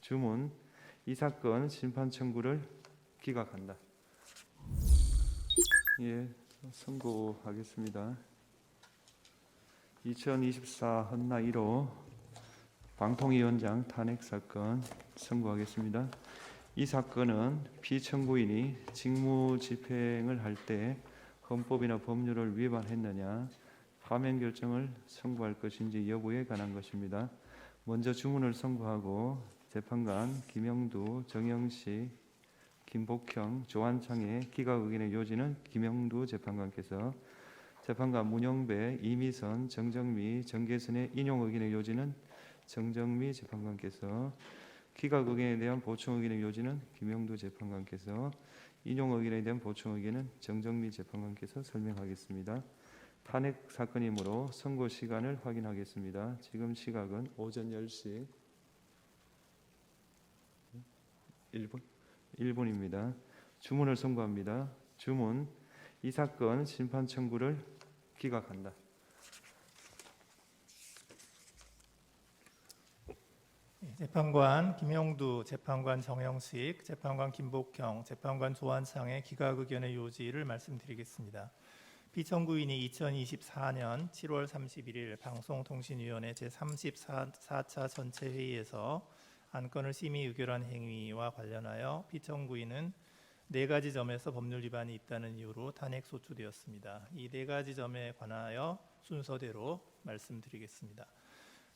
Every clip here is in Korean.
주문. 이 사건 심판 청구를 기각한다. 예, 선고하겠습니다. 2024 헌나 1호 방통위원장 탄핵 사건 선고하겠습니다. 이 사건은 피청구인이 직무 집행을 할 때 헌법이나 법률을 위반했느냐, 파면 결정을 선고할 것인지 여부에 관한 것입니다. 먼저 주문을 선고하고 재판관 김영두, 정영식, 김복형, 조한창의 기각 의견의 요지는 김영두 재판관께서, 재판관 문영배, 이미선, 정정미, 정계선의 인용 의견의 요지는 정정미 재판관께서, 기각 의견에 대한 보충 의견의 요지는 김영두 재판관께서, 인용 의견에 대한 보충 의견은 정정미 재판관께서 설명하겠습니다. 탄핵 사건이므로 선고 시간을 확인하겠습니다. 지금 시각은 오전 10시 1분입니다. 주문을 선고합니다. 주문. 이 사건 심판 청구를 기각한다. 재판관 김영두, 재판관 정영식, 재판관 김복형, 재판관 조한창의 기각 의견의 요지를 말씀드리겠습니다. 피청구인이 2024년 7월 31일 방송통신위원회 제34차 전체 회의에서 안건을 심의 의결한 행위와 관련하여 피청구인은 4가지 점에서 법률 위반이 있다는 이유로 탄핵 소추되었습니다. 이 4가지 점에 관하여 순서대로 말씀드리겠습니다.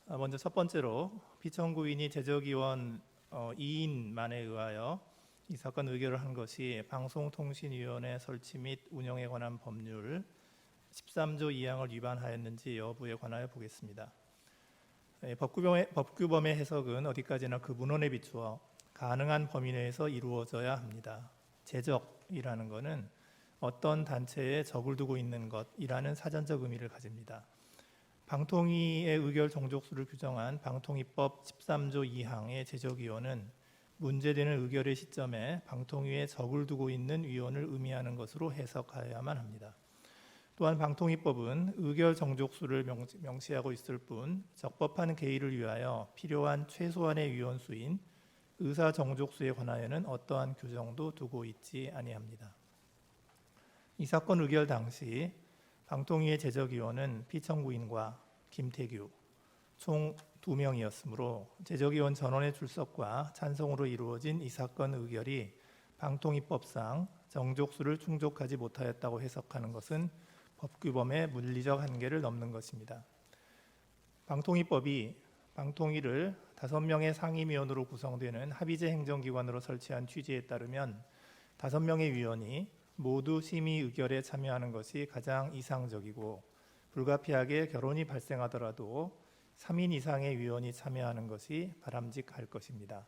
먼저 첫 번째로 피청구인이 제적위원 2인만에 의하여 이 사건 의결을 한 것이 방송통신위원회 설치 및 운영에 관한 법률 13조 2항을 위반하였는지 여부에 관하여 보겠습니다. 법규범의 해석은 어디까지나 그 문헌에 비추어 가능한 범위 내에서 이루어져야 합니다. 제적이라는 것은 어떤 단체에 적을 두고 있는 것이라는 사전적 의미를 가집니다. 방통위의 의결 정족수를 규정한 방통위법 13조 2항의 제적위원은 문제되는 의결의 시점에 방통위에 적을 두고 있는 위원을 의미하는 것으로 해석하여야만 합니다. 또한 방통위법은 의결 정족수를 명시하고 있을 뿐 적법한 개의를 위하여 필요한 최소한의 위원수인 의사 정족수에 관하여는 어떠한 규정도 두고 있지 아니합니다. 이 사건 의결 당시 방통위의 제적위원은 피청구인과 김태규 총 2명이었으므로 제적위원 전원의 출석과 찬성으로 이루어진 이 사건 의결이 방통위법상 정족수를 충족하지 못하였다고 해석하는 것은 법규범의 물리적 한계를 넘는 것입니다. 방통위법이 방통위를 5명의 상임위원으로 구성되는 합의제 행정기관으로 설치한 취지에 따르면 5명의 위원이 모두 심의 의결에 참여하는 것이 가장 이상적이고, 불가피하게 결혼이 발생하더라도 3인 이상의 위원이 참여하는 것이 바람직할 것입니다.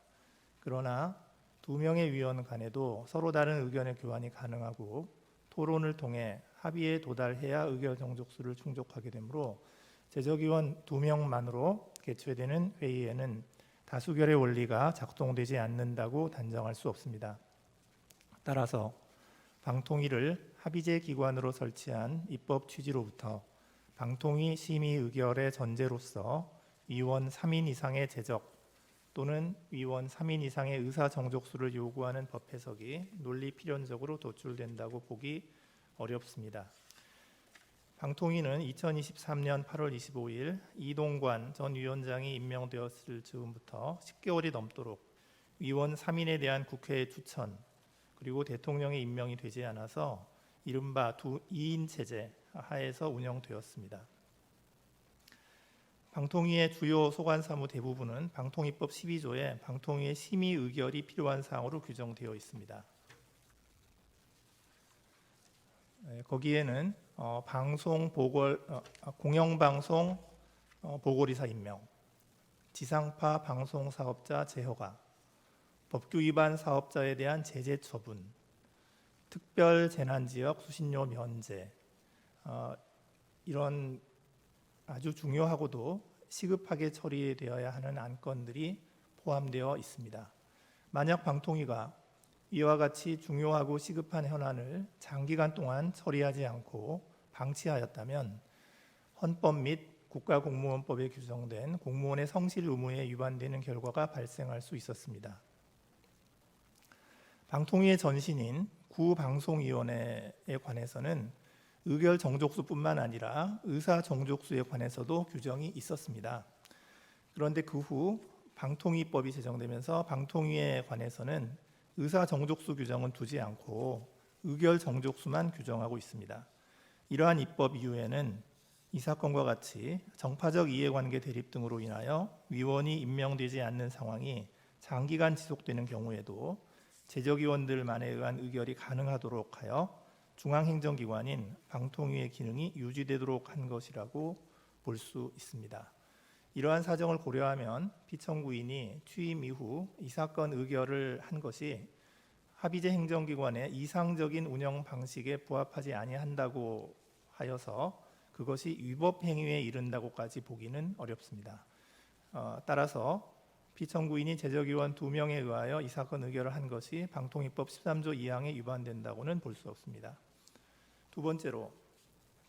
그러나 2명의 위원 간에도 서로 다른 의견의 교환이 가능하고 토론을 통해 합의에 도달해야 의결 정족수를 충족하게 되므로 제적위원 2명만으로 개최되는 회의에는 다수결의 원리가 작동되지 않는다고 단정할 수 없습니다. 따라서 방통위를 합의제 기관으로 설치한 입법 취지로부터 방통위 심의 의결의 전제로서 위원 3인 이상의 제적 또는 위원 3인 이상의 의사 정족수를 요구하는 법 해석이 논리 필연적으로 도출된다고 보기 어렵습니다. 방통위는 2023년 8월 25일 이동관 전 위원장이 임명되었을 즈음부터 10개월이 넘도록 위원 3인에 대한 국회의 추천 그리고 대통령의 임명이 되지 않아서 이른바 2인 체제 하에서 운영되었습니다. 방통위의 주요 소관사무 대부분은 방통위법 12조에 방통위의 심의 의결이 필요한 사항으로 규정되어 있습니다. 거기에는 공영방송 보궐이사 임명, 지상파 방송사업자 재허가, 법규 위반 사업자에 대한 제재 처분, 특별 재난지역 수신료 면제, 이런 아주 중요하고도 시급하게 처리되어야 하는 안건들이 포함되어 있습니다. 만약 방통위가 이와 같이 중요하고 시급한 현안을 장기간 동안 처리하지 않고 방치하였다면 헌법 및 국가공무원법에 규정된 공무원의 성실 의무에 위반되는 결과가 발생할 수 있었습니다. 방통위의 전신인 구방송위원회에 관해서는 의결 정족수뿐만 아니라 의사 정족수에 관해서도 규정이 있었습니다. 그런데 그 후 방통위법이 제정되면서 방통위에 관해서는 의사 정족수 규정은 두지 않고 의결 정족수만 규정하고 있습니다. 이러한 입법 이유에는 이 사건과 같이 정파적 이해관계 대립 등으로 인하여 위원이 임명되지 않는 상황이 장기간 지속되는 경우에도 제적위원들만에 의한 의결이 가능하도록 하여 중앙행정기관인 방통위의 기능이 유지되도록 한 것이라고 볼 수 있습니다. 이러한 사정을 고려하면 피청구인이 취임 이후 이 사건 의결을 한 것이 합의제 행정기관의 이상적인 운영 방식에 부합하지 아니한다고 하여서 그것이 위법 행위에 이른다고까지 보기는 어렵습니다. 따라서 피청구인이 제적위원 2명에 의하여 이 사건 의결을 한 것이 방통위법 13조 2항에 위반된다고는 볼 수 없습니다. 두 번째로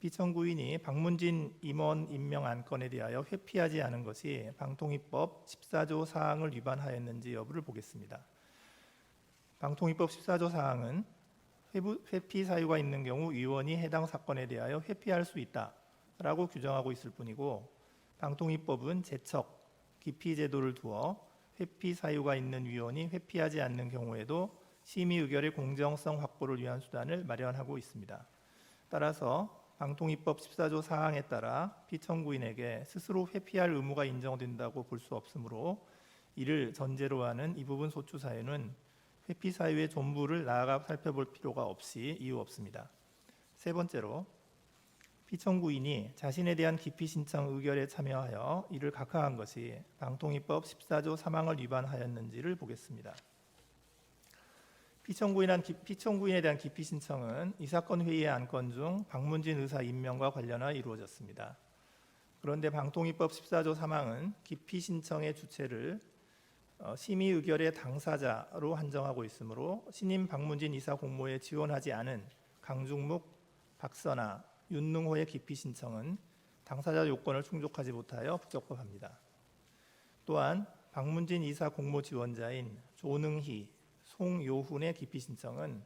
피청구인이 박문진 임원 임명 안건에 대하여 회피하지 않은 것이 방통위법 14조 사항을 위반하였는지 여부를 보겠습니다. 방통위법 14조 사항은 회피 사유가 있는 경우 위원이 해당 사건에 대하여 회피할 수 있다라고 규정하고 있을 뿐이고 방통위법은 제척, 기피 제도를 두어 회피 사유가 있는 위원이 회피하지 않는 경우에도 심의 의결의 공정성 확보를 위한 수단을 마련하고 있습니다. 따라서 방통위법 14조 사항에 따라 피청구인에게 스스로 회피할 의무가 인정된다고 볼 수 없으므로 이를 전제로 하는 이 부분 소추 사유는 회피 사유의 전부를 나아가 살펴볼 필요가 없이 이유 없습니다. 세 번째로 피청구인이 자신에 대한 기피 신청 의결에 참여하여 이를 각하한 것이 방통위법 14조 3항을 위반하였는지를 보겠습니다. 피청구인에 대한 기피 신청은 이 사건 회의의 안건 중 박문진 의사 임명과 관련하여 이루어졌습니다. 그런데 방통위법 14조 3항은 기피 신청의 주체를 심의 의결의 당사자로 한정하고 있으므로 신임 박문진 이사 공모에 지원하지 않은 강중묵, 박선아, 윤능호의 기피 신청은 당사자 요건을 충족하지 못하여 부적법합니다. 또한 박문진 이사 공모 지원자인 조능희, 송요훈의 기피 신청은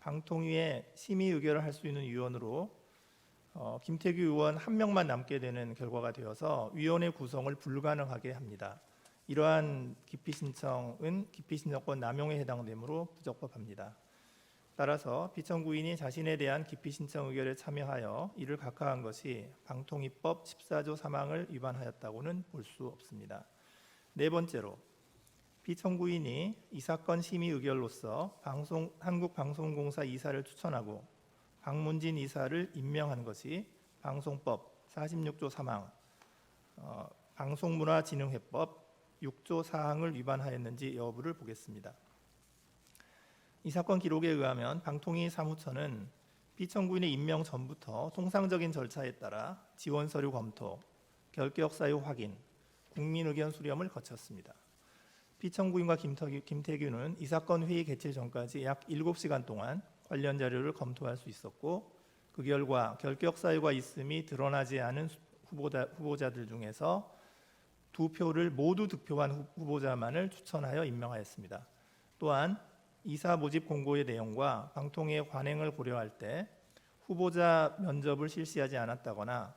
방통위에 심의 의결을 할 수 있는 위원으로 김태규 의원 한 명만 남게 되는 결과가 되어서 위원회 구성을 불가능하게 합니다. 이러한 기피 신청은 기피 신청권 남용에 해당되므로 부적법합니다. 따라서 피청구인이 자신에 대한 기피 신청 의결에 참여하여 이를 각하한 것이 방통위법 14조 3항을 위반하였다고는 볼 수 없습니다. 네 번째로 피청구인이 이 사건 심의 의결로서 한국방송공사 이사를 추천하고 박문진 이사를 임명한 것이 방송법 46조 3항, 방송문화진흥회법 6조 4항을 위반하였는지 여부를 보겠습니다. 이 사건 기록에 의하면 방통위 사무처는 피청구인의 임명 전부터 통상적인 절차에 따라 지원 서류 검토, 결격 사유 확인, 국민 의견 수렴을 거쳤습니다. 피청구인과 김태규는 이 사건 회의 개최 전까지 약 7시간 동안 관련 자료를 검토할 수 있었고 그 결과 결격 사유가 있음이 드러나지 않은 후보자들 중에서 2표를 모두 득표한 후보자만을 추천하여 임명하였습니다. 또한 이사 모집 공고의 내용과 방통위의 관행을 고려할 때 후보자 면접을 실시하지 않았다거나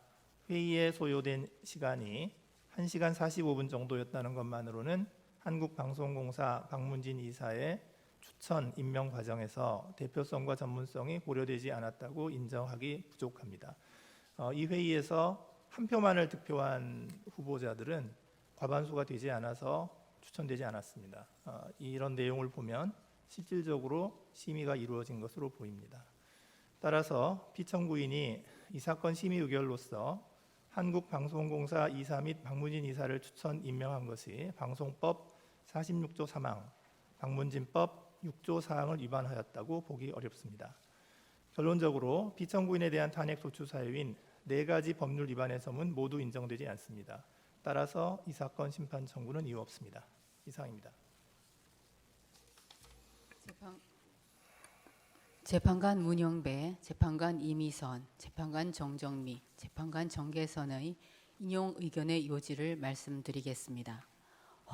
회의에 소요된 시간이 1시간 45분 정도였다는 것만으로는 한국방송공사 박문진 이사의 추천 임명 과정에서 대표성과 전문성이 고려되지 않았다고 인정하기 부족합니다. 이 회의에서 한 표만을 득표한 후보자들은 과반수가 되지 않아서 추천되지 않았습니다. 이런 내용을 보면 실질적으로 심의가 이루어진 것으로 보입니다. 따라서 피청구인이 이 사건 심의 의결로서 한국방송공사 이사 및 박문진 이사를 추천 임명한 것이 방송법 46조 3항, 박문진법 6조 4항을 위반하였다고 보기 어렵습니다. 결론적으로 피청구인에 대한 탄핵 소추 사유인 4가지 법률 위반의 점은 모두 인정되지 않습니다. 따라서 이 사건 심판 청구는 이유 없습니다. 이상입니다. 재판관 문영배, 재판관 이미선, 재판관 정정미, 재판관 정계선의 인용 의견의 요지를 말씀드리겠습니다.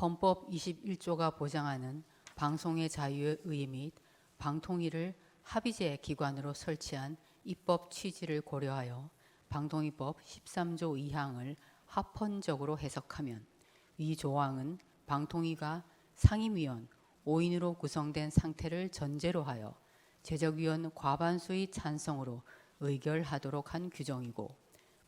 헌법 21조가 보장하는 방송의 자유의 의의 및 방통위를 합의제 기관으로 설치한 입법 취지를 고려하여 방통위법 13조 2항을 합헌적으로 해석하면 위 조항은 방통위가 상임위원 5인으로 구성된 상태를 전제로 하여 제적위원 과반수의 찬성으로 의결하도록 한 규정이고,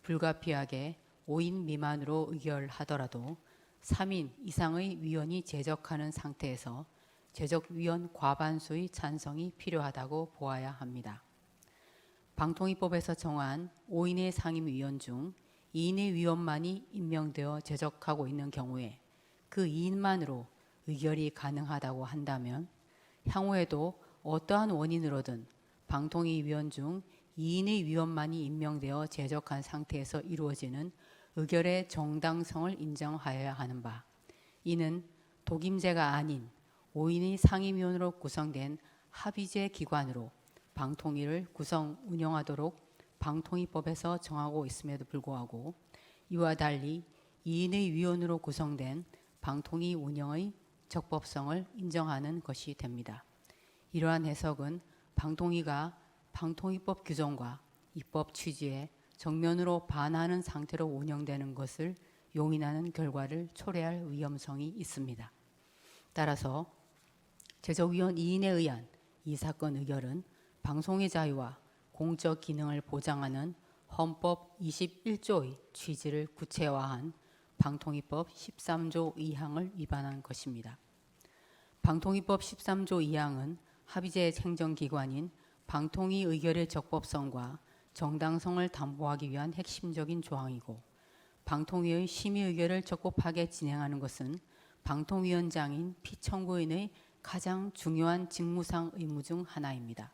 불가피하게 5인 미만으로 의결하더라도 3인 이상의 위원이 제적하는 상태에서 제적위원 과반수의 찬성이 필요하다고 보아야 합니다. 방통위법에서 정한 5인의 상임위원 중 2인의 위원만이 임명되어 제적하고 있는 경우에 그 2인만으로 의결이 가능하다고 한다면, 향후에도 어떠한 원인으로든 방통위 위원 중 2인의 위원만이 임명되어 제적한 상태에서 이루어지는 의결의 정당성을 인정하여야 하는 바, 이는 독임제가 아닌 5인의 상임위원으로 구성된 합의제 기관으로 방통위를 구성 운영하도록 방통위법에서 정하고 있음에도 불구하고, 이와 달리 2인의 위원으로 구성된 방통위 운영의 적법성을 인정하는 것이 됩니다. 이러한 해석은 방통위가 방통위법 규정과 입법 취지에 정면으로 반하는 상태로 운영되는 것을 용인하는 결과를 초래할 위험성이 있습니다. 따라서 제적위원 2인에 의한 이 사건 의결은 방송의 자유와 공적 기능을 보장하는 헌법 21조의 취지를 구체화한 방통위법 13조 2항을 위반한 것입니다. 방통위법 13조 2항은 합의제 행정기관인 방통위 의결의 적법성과 정당성을 담보하기 위한 핵심적인 조항이고, 방통위의 심의 의결을 적법하게 진행하는 것은 방통위원장인 피청구인의 가장 중요한 직무상 의무 중 하나입니다.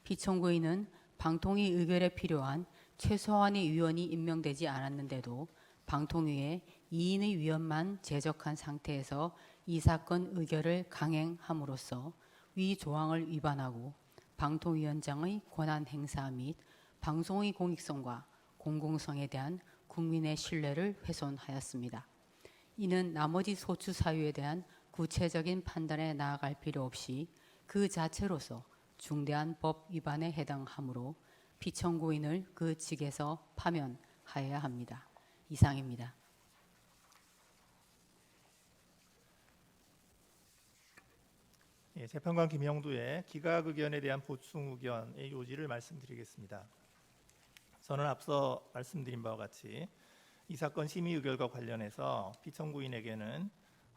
피청구인은 방통위 의결에 필요한 최소한의 위원이 임명되지 않았는데도 방통위에 2인의 위원만 제적한 상태에서 이 사건 의결을 강행함으로써 위 조항을 위반하고 방통위원장의 권한 행사 및 방송의 공익성과 공공성에 대한 국민의 신뢰를 훼손하였습니다. 이는 나머지 소추 사유에 대한 구체적인 판단에 나아갈 필요 없이 그 자체로서 중대한 법 위반에 해당하므로 피청구인을 그 직에서 파면하여야 합니다. 이상입니다. 예, 재판관 김형두의 기각 의견에 대한 보충 의견의 요지를 말씀드리겠습니다. 저는 앞서 말씀드린 바와 같이 이 사건 심의 의결과 관련해서 피청구인에게는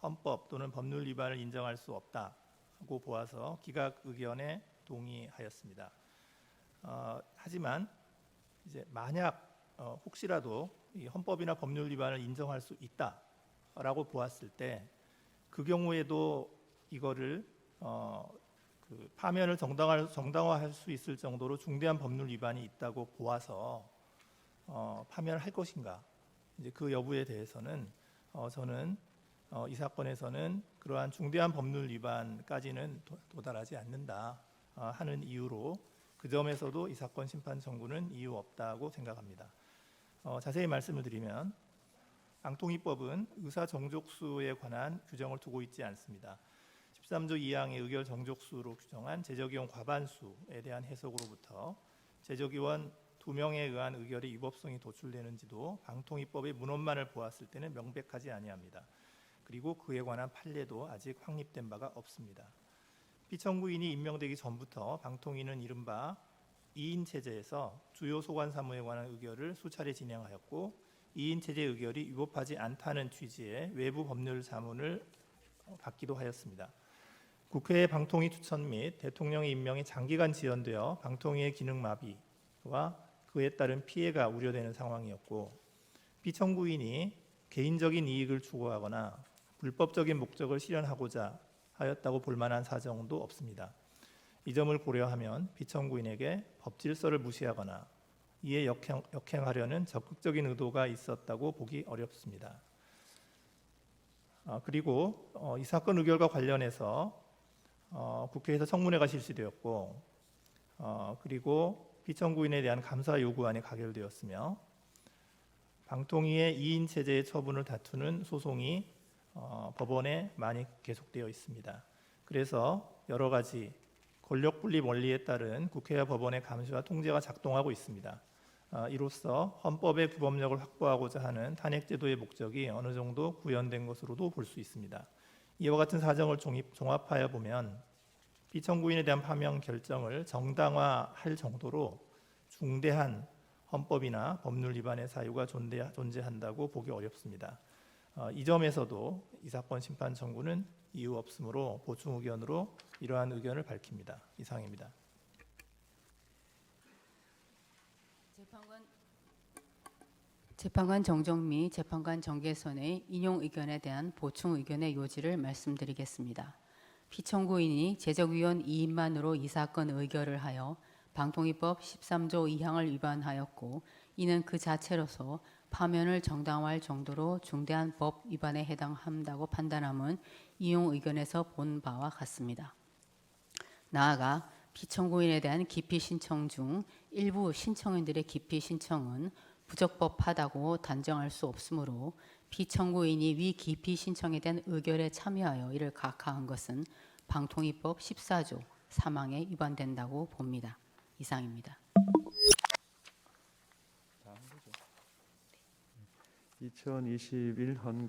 헌법 또는 법률 위반을 인정할 수 없다고 보아서 기각 의견에 동의하였습니다. 하지만 이제 만약 혹시라도 이 헌법이나 법률 위반을 인정할 수 있다라고 보았을 때 그 경우에도 이거를 그 파면을 정당화할 수 있을 정도로 중대한 법률 위반이 있다고 보아서 파면을 할 것인가, 이제 그 여부에 대해서는 저는 이 사건에서는 그러한 중대한 법률 위반까지는 도달하지 않는다 하는 이유로 그 점에서도 이 사건 심판 청구는 이유 없다고 생각합니다. 자세히 말씀을 드리면 방통위법은 의사 정족수에 관한 규정을 두고 있지 않습니다. 13조 2항의 의결 정족수로 규정한 제적위원 과반수에 대한 해석으로부터 제적위원 2명에 의한 의결의 위법성이 도출되는지도 방통위법의 문헌만을 보았을 때는 명백하지 아니합니다. 그리고 그에 관한 판례도 아직 확립된 바가 없습니다. 피청구인이 임명되기 전부터 방통위는 이른바 2인 체제에서 주요 소관 사무에 관한 의결을 수차례 진행하였고, 2인 체제 의결이 위법하지 않다는 취지의 외부 법률 자문을 받기도 하였습니다. 국회의 방통위 추천 및 대통령의 임명이 장기간 지연되어 방통위의 기능 마비와 그에 따른 피해가 우려되는 상황이었고, 피청구인이 개인적인 이익을 추구하거나 불법적인 목적을 실현하고자 하였다고 볼 만한 사정도 없습니다. 이 점을 고려하면 피청구인에게 법질서를 무시하거나 이에 역행하려는 적극적인 의도가 있었다고 보기 어렵습니다. 그리고 이 사건 의결과 관련해서 국회에서 청문회가 실시되었고, 그리고 피청구인에 대한 감사 요구안이 가결되었으며, 방통위의 2인 체제의 처분을 다투는 소송이 법원에 많이 계속되어 있습니다. 그래서 여러 가지 권력 분립 원리에 따른 국회와 법원의 감시와 통제가 작동하고 있습니다. 이로써 헌법의 구법력을 확보하고자 하는 탄핵제도의 목적이 어느 정도 구현된 것으로도 볼 수 있습니다. 이와 같은 사정을 종합하여 보면 피청구인에 대한 파면 결정을 정당화할 정도로 중대한 헌법이나 법률 위반의 사유가 존재한다고 보기 어렵습니다. 이 점에서도 이 사건 심판 청구는 이유 없으므로 보충 의견으로 이러한 의견을 밝힙니다. 이상입니다. 재판관 정정미, 재판관 정계선의 인용 의견에 대한 보충 의견의 요지를 말씀드리겠습니다. 피청구인이 제적위원 2인만으로 이 사건 의결을 하여 방통위법 13조 2항을 위반하였고 이는 그 자체로서 파면을 정당화할 정도로 중대한 법 위반에 해당한다고 판단함은 인용 의견에서 본 바와 같습니다. 나아가 피청구인에 대한 기피 신청 중 일부 신청인들의 기피 신청은 부적법하다고 단정할 수 없으므로 피청구인이 위 기피 신청에 대한 의결에 참여하여 이를 각하한 것은 방통위법 14조 3항에 위반된다고 봅니다. 이상입니다. 2021년